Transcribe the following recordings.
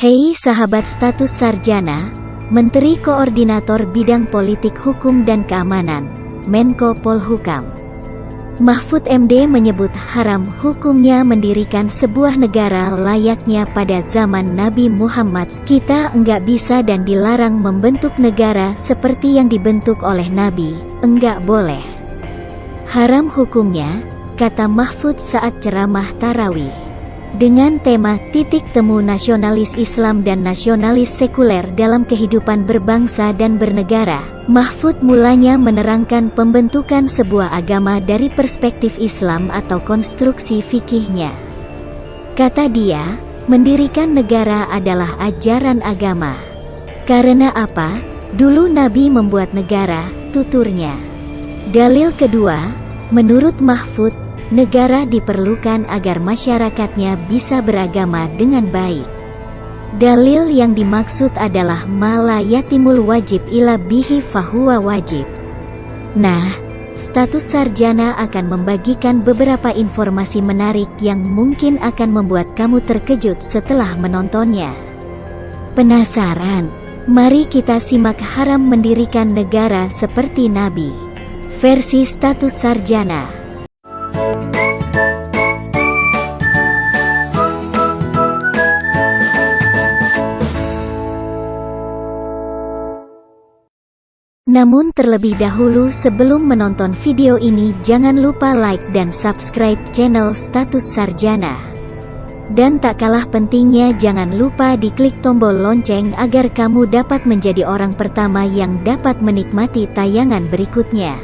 Hei sahabat status sarjana, Menteri Koordinator Bidang Politik Hukum dan Keamanan, Menko Polhukam, Mahfud MD menyebut haram hukumnya mendirikan sebuah negara layaknya pada zaman Nabi Muhammad. Kita enggak bisa dan dilarang membentuk negara seperti yang dibentuk oleh Nabi, enggak boleh. Haram hukumnya, kata Mahfud saat ceramah tarawih. Dengan tema titik temu nasionalis Islam dan nasionalis sekuler dalam kehidupan berbangsa dan bernegara, Mahfud mulanya menerangkan pembentukan sebuah agama dari perspektif Islam atau konstruksi fikihnya. Kata dia, mendirikan negara adalah ajaran agama. Karena apa? Dulu Nabi membuat negara, tuturnya. Dalil kedua, menurut Mahfud, negara diperlukan agar masyarakatnya bisa beragama dengan baik. Dalil yang dimaksud adalah ma la yatimul wajib ila bihi fahuwa wajib. Nah, status sarjana akan membagikan beberapa informasi menarik yang mungkin akan membuat kamu terkejut setelah menontonnya. Penasaran? Mari kita simak haram mendirikan negara seperti Nabi. Versi status sarjana. Namun terlebih dahulu sebelum menonton video ini jangan lupa like dan subscribe channel Status Sarjana. Dan tak kalah pentingnya jangan lupa diklik tombol lonceng agar kamu dapat menjadi orang pertama yang dapat menikmati tayangan berikutnya.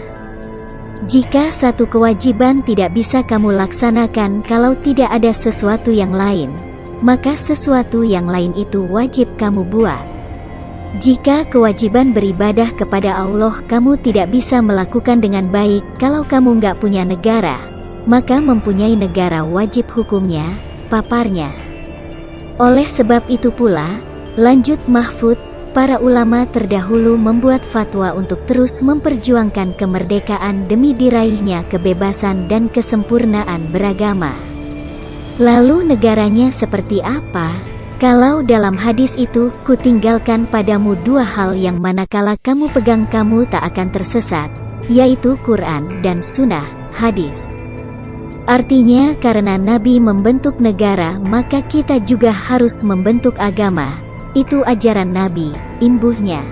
Jika satu kewajiban tidak bisa kamu laksanakan kalau tidak ada sesuatu yang lain, maka sesuatu yang lain itu wajib kamu buat. Jika kewajiban beribadah kepada Allah kamu tidak bisa melakukan dengan baik kalau kamu nggak punya negara, maka mempunyai negara wajib hukumnya, paparnya. Oleh sebab itu pula, lanjut Mahfud, para ulama terdahulu membuat fatwa untuk terus memperjuangkan kemerdekaan demi diraihnya kebebasan dan kesempurnaan beragama. Lalu negaranya seperti apa? Kalau dalam hadis itu, kutinggalkan padamu dua hal yang manakala kamu pegang kamu tak akan tersesat, yaitu Quran dan Sunnah, hadis. Artinya karena Nabi membentuk negara maka kita juga harus membentuk agama, itu ajaran Nabi, imbuhnya.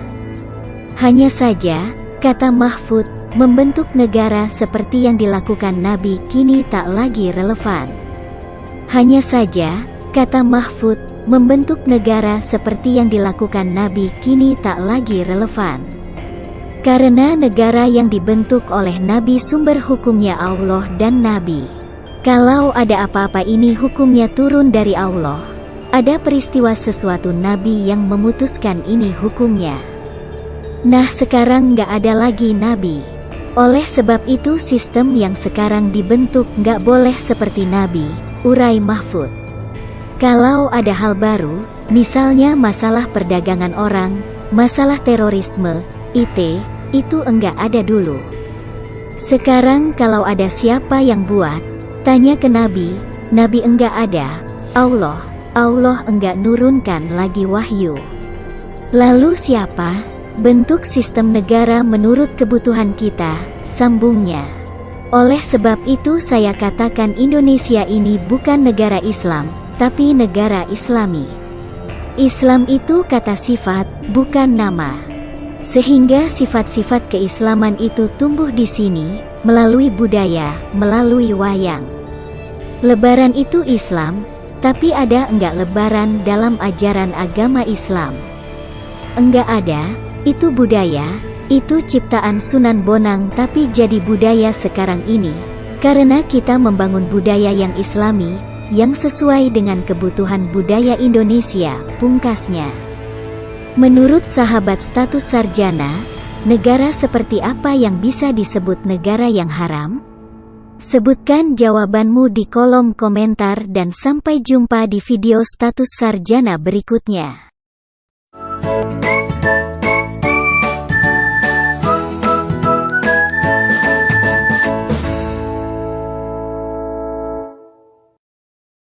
Hanya saja, kata Mahfud, membentuk negara seperti yang dilakukan Nabi kini tak lagi relevan. Hanya saja, kata Mahfud, membentuk negara seperti yang dilakukan Nabi kini tak lagi relevan. Karena negara yang dibentuk oleh Nabi sumber hukumnya Allah dan Nabi. Kalau ada apa-apa ini hukumnya turun dari Allah. Ada peristiwa sesuatu Nabi yang memutuskan ini hukumnya. Nah sekarang nggak ada lagi Nabi. Oleh sebab itu sistem yang sekarang dibentuk nggak boleh seperti Nabi, urai Mahfud. Kalau ada hal baru, misalnya masalah perdagangan orang, masalah terorisme, itu enggak ada dulu. Sekarang kalau ada siapa yang buat, tanya ke Nabi, Nabi enggak ada, Allah enggak nurunkan lagi wahyu. Lalu siapa? Bentuk sistem negara menurut kebutuhan kita, sambungnya. Oleh sebab itu saya katakan Indonesia ini bukan negara Islam, tapi negara Islami. Islam itu kata sifat, bukan nama. Sehingga sifat-sifat keislaman itu tumbuh di sini, melalui budaya, melalui wayang. Lebaran itu Islam, tapi ada enggak lebaran dalam ajaran agama Islam? Enggak ada, itu budaya, itu ciptaan Sunan Bonang tapi jadi budaya sekarang ini, karena kita membangun budaya yang Islami, yang sesuai dengan kebutuhan budaya Indonesia, pungkasnya. Menurut sahabat status sarjana, negara seperti apa yang bisa disebut negara yang haram? Sebutkan jawabanmu di kolom komentar dan sampai jumpa di video status sarjana berikutnya.